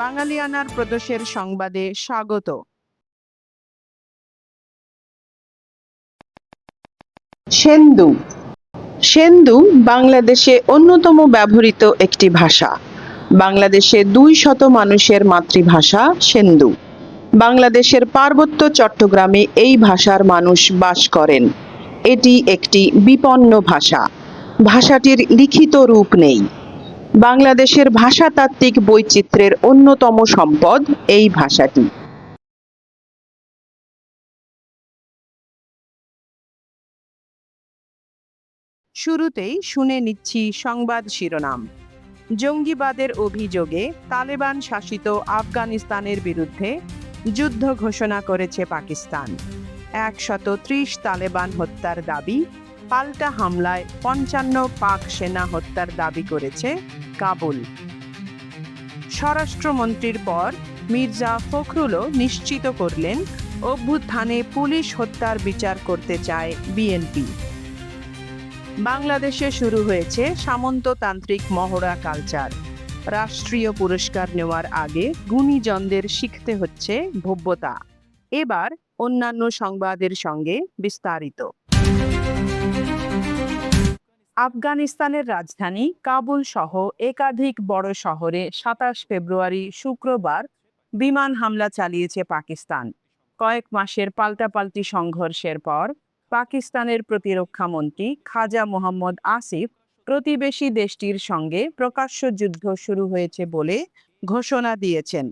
বাঙালিয়ানার প্রদোষের সংবাদে স্বাগত। সেন্দু। সেন্দু বাংলাদেশে অন্যতম ব্যবহৃত একটি ভাষা। বাংলাদেশে 200 মানুষের মাতৃভাষা সেন্দু। বাংলাদেশের পার্বত্য চট্টগ্রামে এই ভাষার মানুষ বাস করেন। এটি একটি বিপন্ন ভাষা। ভাষাটির লিখিত রূপ নেই। বাংলাদেশের ভাষাতাত্ত্বিক বৈচিত্র্যের অন্যতম সম্পদ এই ভাষাটি। শুরুতেই শুনে নিচ্ছি সংবাদ শিরোনাম। জঙ্গিবাদের অভিযোগে তালেবান শাসিত আফগানিস্তানের বিরুদ্ধে যুদ্ধ ঘোষণা করেছে পাকিস্তান। 130 তালেবান হত্যার দাবি। পাল্টা হামলায় 55 পাক সেনা হত্যার দাবি করেছে কাবুল। স্বরাষ্ট্রমন্ত্রীর পর মির্জা ফখরুলও নিশ্চিত করলেন অভ্যুত্থানে পুলিশ হত্যার বিচার করতে চায় বিএনপি। বাংলাদেশে শুরু হয়েছে সামন্ততান্ত্রিক মহড়া কালচার। রাষ্ট্রীয় পুরস্কার নেওয়ার আগে গুণীজনদের শিখতে হচ্ছে ভব্যতা। এবার অন্যান্য সংবাদের সঙ্গে বিস্তারিত। আফগানিস্তানের রাজধানী কাবুল সহ একাধিক বড় শহরে 27 ফেব্রুয়ারি শুক্রবার বিমান হামলা চালিয়েছে পাকিস্তান। কয়েক মাসের পাল্টাপাল্টি সংঘর্ষের পর পাকিস্তানের প্রতিরক্ষা মন্ত্রী খাজা মোহাম্মদ আসিফ প্রতিবেশী দেশটির সঙ্গে প্রকাশ্য যুদ্ধ শুরু হয়েছে বলে ঘোষণা দিয়েছেন।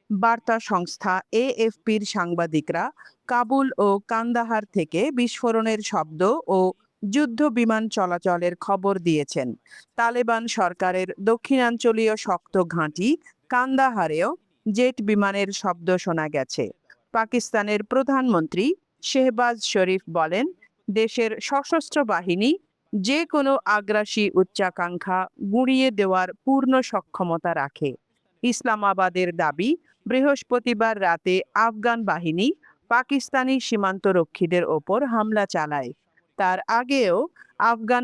বার্তা সংস্থা এএফপির সাংবাদিকরা কাবুল ও কান্দাহার থেকে বিস্ফোরণের শব্দ ও যুদ্ধ বিমান চলাচলের খবর দিয়েছেন। তালেবান সরকারের দক্ষিণাঞ্চলীয় শক্ত ঘাঁটি কান্দাহারেও জেট বিমানের শব্দ শোনা গেছে। পাকিস্তানের প্রধানমন্ত্রী শেহবাজ শরীফ বলেন, দেশের সশস্ত্র বাহিনী যে কোনো আগ্রাসী উচ্চাকাঙ্ক্ষা গুঁড়িয়ে দেওয়ার পূর্ণ সক্ষমতা রাখে। ইসলামাবাদের দাবি, বৃহস্পতিবার রাতে আফগান বাহিনী পাকিস্তানি সীমান্তরক্ষীদের ওপর হামলা চালায়। তার আগেও আফগান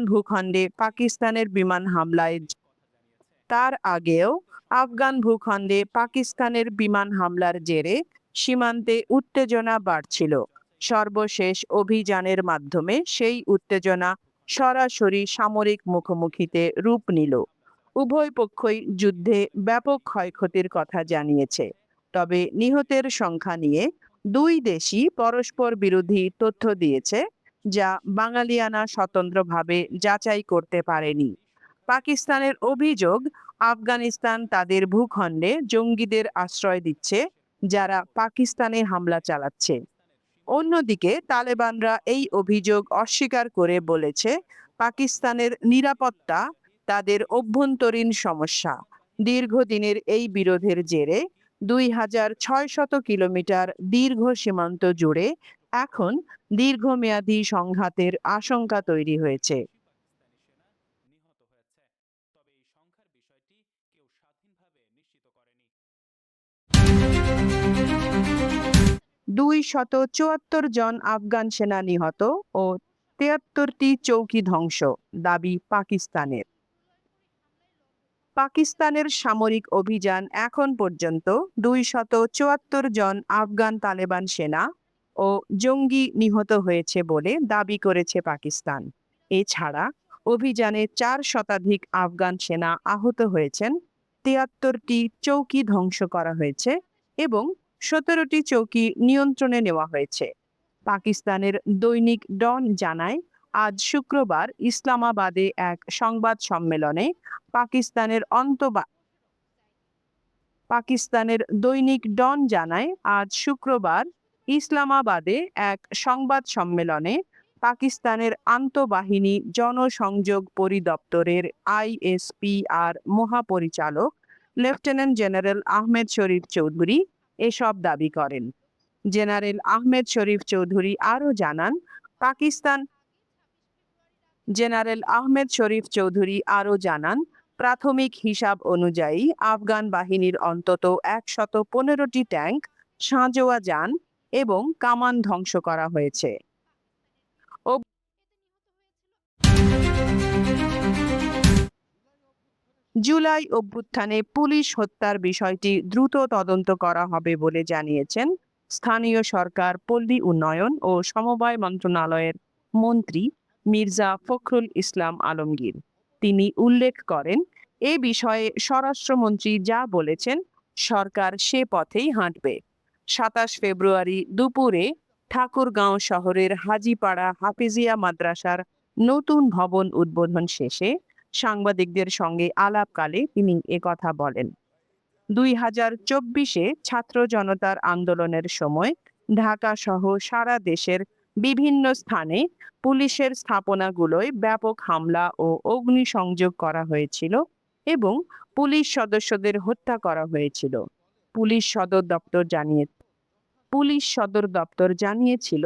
ভূখণ্ডে পাকিস্তানের বিমান হামলার জেরে সীমান্তে উত্তেজনা বাড়ছিল। সর্বশেষ অভিযানের মাধ্যমে সেই উত্তেজনা সরাসরি সামরিক মুখোমুখিতে রূপ নিল। উভয় পক্ষই যুদ্ধে ব্যাপক ক্ষয়ক্ষতির কথা জানিয়েছে। তবে নিহতের সংখ্যা নিয়ে দুই দেশই পরস্পর বিরোধী তথ্য দিয়েছে, যা বাঙালিয়ানা স্বতন্ত্রভাবে যাচাই করতে পারেনি। পাকিস্তানের অভিযোগ, আফগানিস্তান তাদের ভূখণ্ডে জঙ্গিদের আশ্রয় দিচ্ছে, যারা পাকিস্তানে হামলা চালাচ্ছে। অন্যদিকে তালেবানরা এই অভিযোগ অস্বীকার করে বলেছে, পাকিস্তানের নিরাপত্তা তাদের অভ্যন্তরীণ সমস্যা। দীর্ঘদিনের এই বিরোধের জেরে 2600 কিলোমিটার দীর্ঘ সীমান্ত জুড়ে এখন দীর্ঘমেয়াদী সংঘাতের আশঙ্কা তৈরি হয়েছে। 274 জন আফগান সেনা নিহত ও 73টি চৌকি ধ্বংস, দাবি পাকিস্তানের। পাকিস্তানের সামরিক অভিযান এখন পর্যন্ত 274 জন আফগান তালেবান সেনা ও জঙ্গি নিহত হয়েছে বলে দাবি করেছে পাকিস্তান। এছাড়া অভিযানে 4 শতাধিক আফগান সেনা আহত হয়েছেন, 73টি চৌকি ধ্বংস করা হয়েছে এবং 17টি চৌকি নিয়ন্ত্রণে নেওয়া হয়েছে। পাকিস্তানের দৈনিক ডন জানায়, আজ শুক্রবার ইসলামাবাদে এক সংবাদ সম্মেলনে পাকিস্তানের দৈনিক ডন জানায়, আজ শুক্রবার ইসলামাবাদে এক সংবাদ সম্মেলনে পাকিস্তানের আন্তঃবাহিনী জনসংযোগ পরিদপ্তরের আইএসপিআর মহাপরিচালক লেফটেন্যান্ট জেনারেল আহমেদ শরীফ চৌধুরী এসব দাবি করেন। জেনারেল আহমেদ শরীফ চৌধুরী আরও জানান, প্রাথমিক হিসাব অনুযায়ী আফগান বাহিনীর অন্তত 115টি ট্যাঙ্ক, সাঁজোয়া যান এবং কামান ধ্বংস করা হয়েছে। জুলাই অভ্যুত্থানে পুলিশ হত্যার বিষয়টি দ্রুত তদন্ত করা হবে বলে জানিয়েছেন স্থানীয় সরকার, পল্লী উন্নয়ন ও সমবায় মন্ত্রণালয়ের মন্ত্রী মির্জা ফখরুল ইসলাম আলমগীর। তিনি উল্লেখ করেন, এ বিষয়ে স্বরাষ্ট্রমন্ত্রী যা বলেছেন সরকার সে পথেই হাঁটবে। ২৭ ফেব্রুয়ারি দুপুরে ঠাকুরগাঁও শহরের হাজীপাড়া হাফিজিয়া মাদ্রাসার নতুন ভবন উদ্বোধন শেষে সাংবাদিকদের সঙ্গে আলাপকালে তিনি একথা বলেন। ২০২৪-এ ছাত্র জনতার আন্দোলনের সময় ঢাকা সহ সারা দেশের বিভিন্ন স্থানে পুলিশের স্থাপনাগুলোয় ব্যাপক হামলা ও অগ্নিসংযোগ করা হয়েছিল এবং পুলিশ সদস্যদের হত্যা করা হয়েছিল। পুলিশ সদর দপ্তর জানিয়ে পুলিশ সদর দপ্তর জানিয়েছিল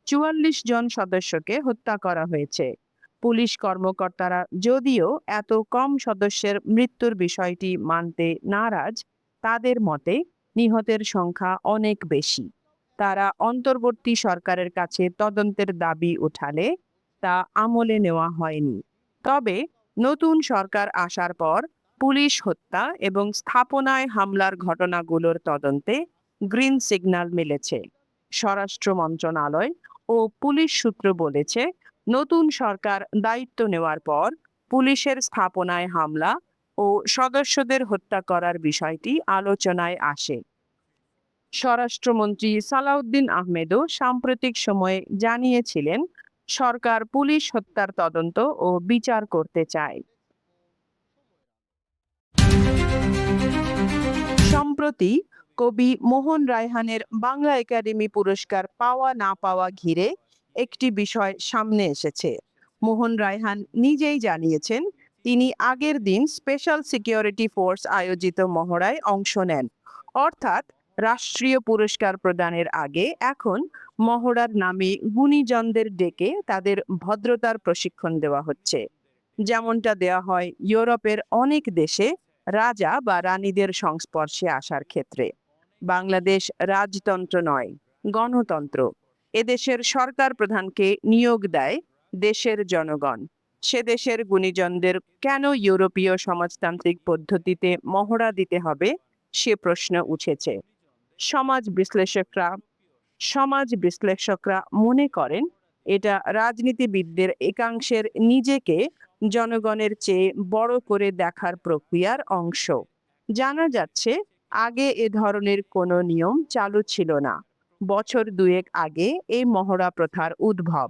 ৪৪ জন সদস্যকে হত্যা করা হয়েছে। পুলিশ কর্মকর্তারা যদিও এত কম সদস্যের মৃত্যুর বিষয়টি মানতে নারাজ, তাদের মতে নিহতের সংখ্যা অনেক বেশি। তারা অন্তর্বর্তী সরকারের কাছে তদন্তের দাবি উঠালে তা আমলে নেওয়া হয়নি। তবে নতুন সরকার আসার পর পুলিশ হত্যা এবং স্থাপনায় হামলার ঘটনাগুলোর তদন্তে গ্রিন সিগন্যাল মিলেছে। স্বরাষ্ট্র মন্ত্রণালয় ও পুলিশ সূত্র বলেছে, নতুন সরকার দায়িত্ব নেওয়ার পর পুলিশের স্থাপনায় হামলা ও সদস্যদের হত্যা করার বিষয়টি আলোচনায় আসে। স্বরাষ্ট্রমন্ত্রী সালাউদ্দিন আহমেদও সাম্প্রতিক সময়ে জানিয়েছিলেন, সরকার পুলিশ হত্যার তদন্ত ও বিচার করতে চায়। সম্প্রতি কবি মোহন রায়হানের বাংলা একাডেমি পুরস্কার পাওয়া না পাওয়া ঘিরে একটি বিষয় সামনে এসেছে। মোহন রায়হান নিজেই জানিয়েছেন, তিনি আগের দিন স্পেশাল সিকিউরিটি ফোর্স আয়োজিত মহড়ায় অংশ নেন। অর্থাৎ রাষ্ট্রীয় পুরস্কার প্রদানের আগে এখন মহড়ার নামে গুণীজনদের ডেকে তাদের ভদ্রতার প্রশিক্ষণ দেওয়া হচ্ছে, যেমনটা দেওয়া হয় ইউরোপের অনেক দেশে রাজা বা রানীদের সংস্পর্শে আসার ক্ষেত্রে। বাংলাদেশ রাজতন্ত্র নয়, গণতন্ত্র। এদেশের সরকার প্রধানকে নিয়োগ দেয় দেশের জনগণ। সে দেশের গুণীজনদের কেন ইউরোপীয় সমাজতান্ত্রিক পদ্ধতিতে মহড়া দিতে হবে সে প্রশ্ন উঠেছে। সমাজ বিশ্লেষকরা মনে করেন, এটা রাজনীতিবিদদের একাংশের নিজেকে জনগণের চেয়ে বড় করে দেখার প্রক্রিয়ার অংশ। জানা যাচ্ছে, আগে এ ধরনের কোনো নিয়ম চালু ছিল না। বছর দুয়েক আগে এই মহড়া প্রথার উদ্ভব।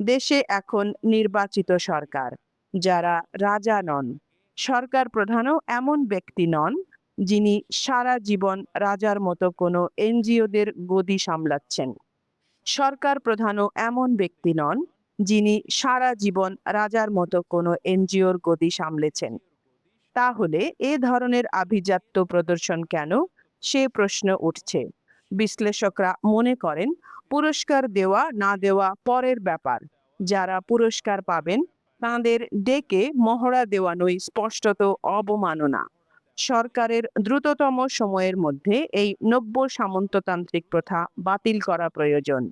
দেশে এখন নির্বাচিত সরকার, যারা রাজা নন। সরকার প্রধানও এমন ব্যক্তি নন যিনি সারা জীবন রাজার মতো কোনো এনজিওদের গদি সামলাচ্ছেন। সরকার প্রধানও এমন ব্যক্তি নন যিনি সারা জীবন রাজার মতো কোনো এনজিওর গদি সামলেছেন। তাহলে এ ধরনের আভিজাত্য প্রদর্শন কেন, সে প্রশ্ন উঠছে। বিশ্লেষকরা মনে করেন, পুরস্কার দেওয়া না দেওয়া পরের ব্যাপার। যারা পুরস্কার পাবেন তাঁদের ডেকে মহড়া দেওয়ানোই স্পষ্টত অবমাননা। সরকারের দ্রুততম সময়ের মধ্যে এই নব্য সামন্ততান্ত্রিক প্রথা বাতিল করা প্রয়োজন।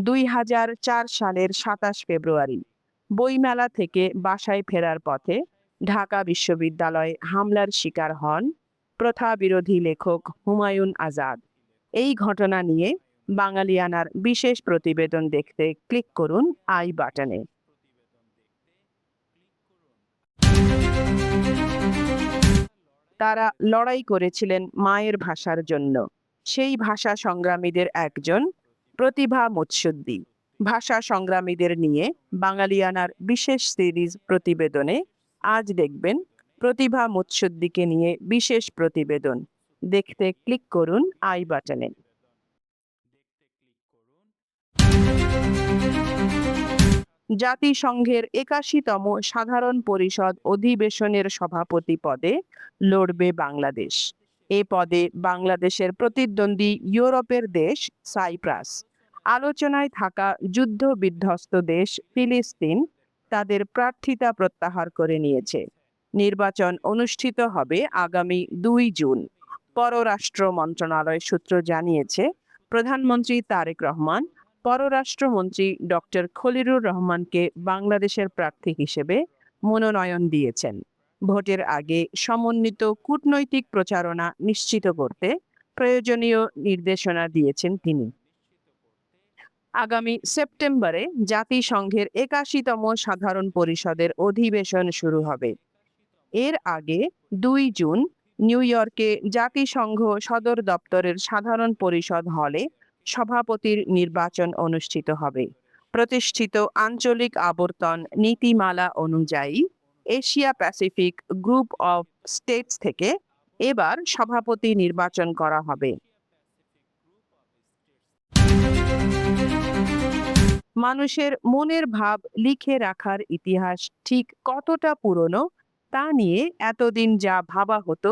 ২০০৪ সালের ২৭ ফেব্রুয়ারি বইমেলা থেকে বাসায় ফেরার পথে ঢাকা বিশ্ববিদ্যালয়ে হামলার শিকার হন প্রথা বিরোধী লেখক হুমায়ুন আজাদ। এই ঘটনা নিয়ে বাঙালিয়ানার বিশেষ প্রতিবেদন দেখতে ক্লিক করুন আই বাটনে। তারা লড়াই করেছিলেন মায়ের ভাষার জন্য। সেই ভাষা সংগ্রামীদের একজন প্রতিভা মুৎসুদ্দি। ভাষা সংগ্রামীদের নিয়ে বাঙালিয়ানার বিশেষ সিরিজ প্রতিবেদনে আজ দেখবেন প্রতিভা মুৎসুদ্দিকে নিয়ে বিশেষ প্রতিবেদন। দেখতে ক্লিক করুন আই বাটনে। জাতিসংঘের ৮১তম সাধারণ পরিষদ অধিবেশনের সভাপতি পদে লড়বে বাংলাদেশ। এ পদে বাংলাদেশের প্রতিদ্বন্দ্বী ইউরোপের দেশ সাইপ্রাস। আলোচনায় থাকা যুদ্ধ বিধ্বস্ত দেশ ফিলিস্তিন তাদের প্রার্থিতা প্রত্যাহার করে নিয়েছে। নির্বাচন অনুষ্ঠিত হবে আগামী ২ জুন। পররাষ্ট্র মন্ত্রণালয় সূত্র জানিয়েছে, প্রধানমন্ত্রী তারেক রহমান পররাষ্ট্রমন্ত্রী ডক্টর খলিলুর রহমানকে বাংলাদেশের প্রার্থী হিসেবে মনোনয়ন দিয়েছেন। ভোটের আগে সমন্বিত কূটনৈতিক প্রচারণা নিশ্চিত করতে প্রয়োজনীয় নির্দেশনা দিয়েছেন তিনি। আগামী সেপ্টেম্বরে জাতিসংঘের ৮১তম সাধারণ পরিষদের অধিবেশন শুরু হবে। এর আগে ২ জুন নিউ ইয়র্কে জাতিসংঘ সদর দপ্তরের সাধারণ পরিষদ হলে সভাপতির নির্বাচন অনুষ্ঠিত হবে। প্রতিষ্ঠিত আঞ্চলিক আবর্তন নীতিমালা অনুযায়ী Asia Pacific group of states থেকে এবার সভাপতি নির্বাচন করা হবে। মানুষের মনের ভাব লিখে রাখার ইতিহাস ঠিক কতটা পুরনো তা নিয়ে এতদিন যা ভাবা হতো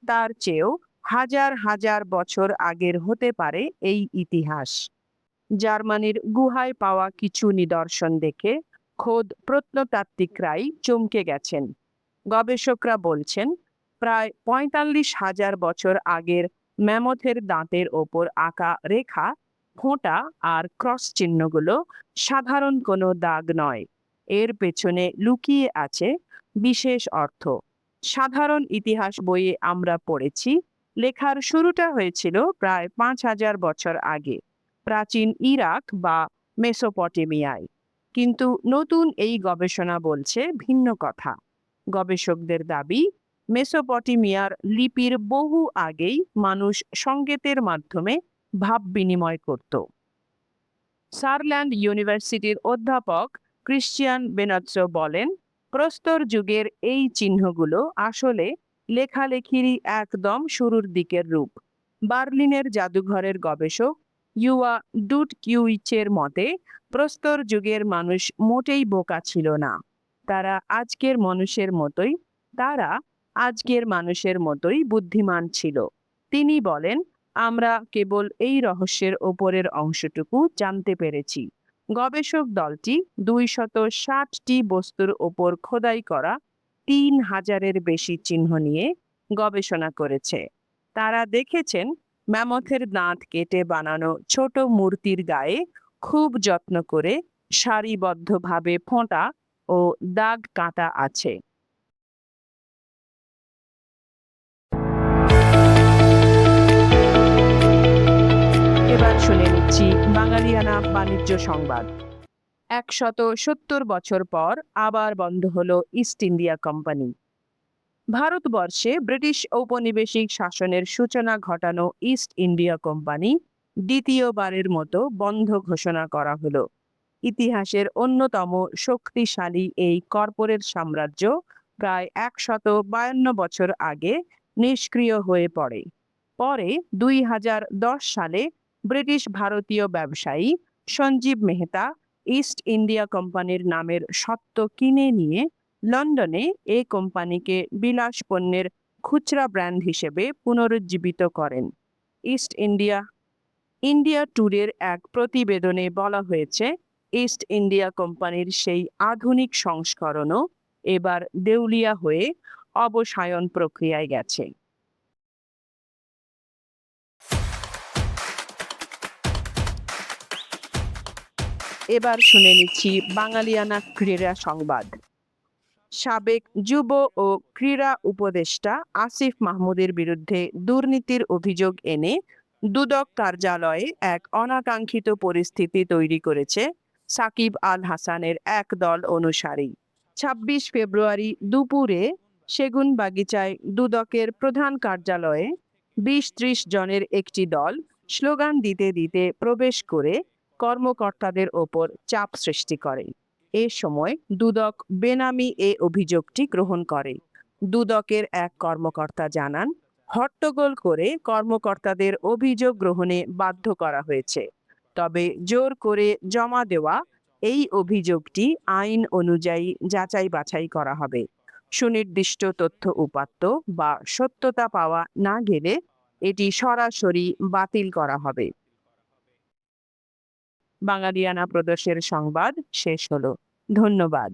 তার চেয়েও হাজার হাজার বছর আগের হতে পারে এই ইতিহাস। জার্মানির গুহায় পাওয়া কিছু নিদর্শন দেখে খোদ প্রত্নতাত্ত্বিকরাই চমকে গেছেন। গবেষকরা বলছেন প্রায় ৪৫,০০০ বছর আগের ম্যামথের দাঁতের ওপর আঁকা রেখা, ফোঁটা আর ক্রস চিহ্নগুলো সাধারণ কোনো দাগ নয়। এর পেছনে লুকিয়ে আছে বিশেষ অর্থ। সাধারণ ইতিহাস বইয়ে আমরা পড়েছি লেখার শুরুটা হয়েছিল প্রায় ৫,০০০ বছর আগে প্রাচীন ইরাক বা মেসোপটেমিয়ায়। কিন্তু নতুন এই গবেষণা বলছে ভিন্ন কথা। গবেষকদের দাবি মেসোপটেমিয়ার লিপির বহু আগেই মানুষ সংকেতের মাধ্যমে ভাব বিনিময় করত। সারল্যান্ড ইউনিভার্সিটির অধ্যাপক ক্রিশ্চিয়ান বেনাৎসো বলেন প্রস্তর যুগের এই চিহ্নগুলো আসলে লেখালেখিরই একদম শুরুর দিকের রূপ। বার্লিনের জাদুঘরের গবেষক ইউয়া ডুটকিউইচের মতে প্রস্তর যুগের মানুষ মোটেই বোকা ছিল না। তারা আজকের মানুষের মতোই বুদ্ধিমান ছিল। তিনি বলেন আমরা কেবল এই রহস্যের ওপরের অংশটুকু জানতে পেরেছি। গবেষক দলটি ২৬০টি বস্তুর ওপর খোদাই করা ৩,০০০-এর বেশি চিহ্ন নিয়ে গবেষণা করেছে। তারা দেখেছেন ম্যামথের দাঁত কেটে বানানো ছোট মূর্তির গায়ে খুব যত্ন করে সারিবদ্ধভাবে ফোঁটা ও দাগ কাটা আছে। এবার শুনে নিচ্ছি বাঙালিয়ানা বাণিজ্য সংবাদ। ১৭০ বছর পর আবার বন্ধ হলো ইস্ট ইন্ডিয়া কোম্পানি। ভারতবর্ষে ব্রিটিশ ঔপনিবেশিক শাসনের সূচনা ঘটানো ইস্ট ইন্ডিয়া কোম্পানি দ্বিতীয়বারের মতো বন্ধ ঘোষণা করা হলো। ইতিহাসের অন্যতম শক্তিশালী এই কর্পোরেট সাম্রাজ্য প্রায় ১৫২ বছর আগে নিষ্ক্রিয় হয়ে পড়ে। পরে ২০১০ সালে ব্রিটিশ ভারতীয় ব্যবসায়ী সঞ্জীব মেহতা ইস্ট ইন্ডিয়া কোম্পানির নামের স্বত্ব কিনে নিয়ে লন্ডনে এই কোম্পানিকে বিলাস পণ্যের খুচরা ব্র্যান্ড হিসেবে পুনরুজ্জীবিত করেন। ইস্ট ইন্ডিয়া ট্যুরের এক প্রতিবেদনে বলা হয়েছে ইস্ট ইন্ডিয়া কোম্পানির সেই আধুনিক সংস্করণও এবার দেউলিয়া হয়ে অবসায়ন প্রক্রিয়ায় গেছে। এবার শুনে নিচ্ছি বাঙালিয়ানা ক্রীড়া সংবাদ। সাবেক যুব ও ক্রীড়া উপদেষ্টা আসিফ মাহমুদের বিরুদ্ধে দুর্নীতির অভিযোগ এনে দুদক কার্যালয়ে এক অনাকাঙ্ক্ষিত পরিস্থিতি তৈরি করেছে সাকিব আল হাসানের একদল অনুসারী। ২৬ ফেব্রুয়ারি দুপুরে সেগুনবাগিচায় দুদকের প্রধান কার্যালয়ে ২০-৩০ জনের একটি দল স্লোগান দিতে দিতে প্রবেশ করে কর্মকর্তাদের ওপর চাপ সৃষ্টি করে। এ সময় দুদক বেনামি এ অভিযোগটি গ্রহণ করে। দুদকের এক কর্মকর্তা জানান হট্টগোল করে কর্মকর্তাদের অভিযোগ গ্রহণে বাধ্য করা হয়েছে। তবে জোর করে জমা দেওয়া এই অভিযোগটি আইন অনুযায়ী যাচাই বাছাই করা হবে। সুনির্দিষ্ট তথ্য উপাত্ত বা সত্যতা পাওয়া না গেলে এটি সরাসরি বাতিল করা হবে। বাঙালিয়ানা প্রদেশের সংবাদ শেষ হলো। ধন্যবাদ।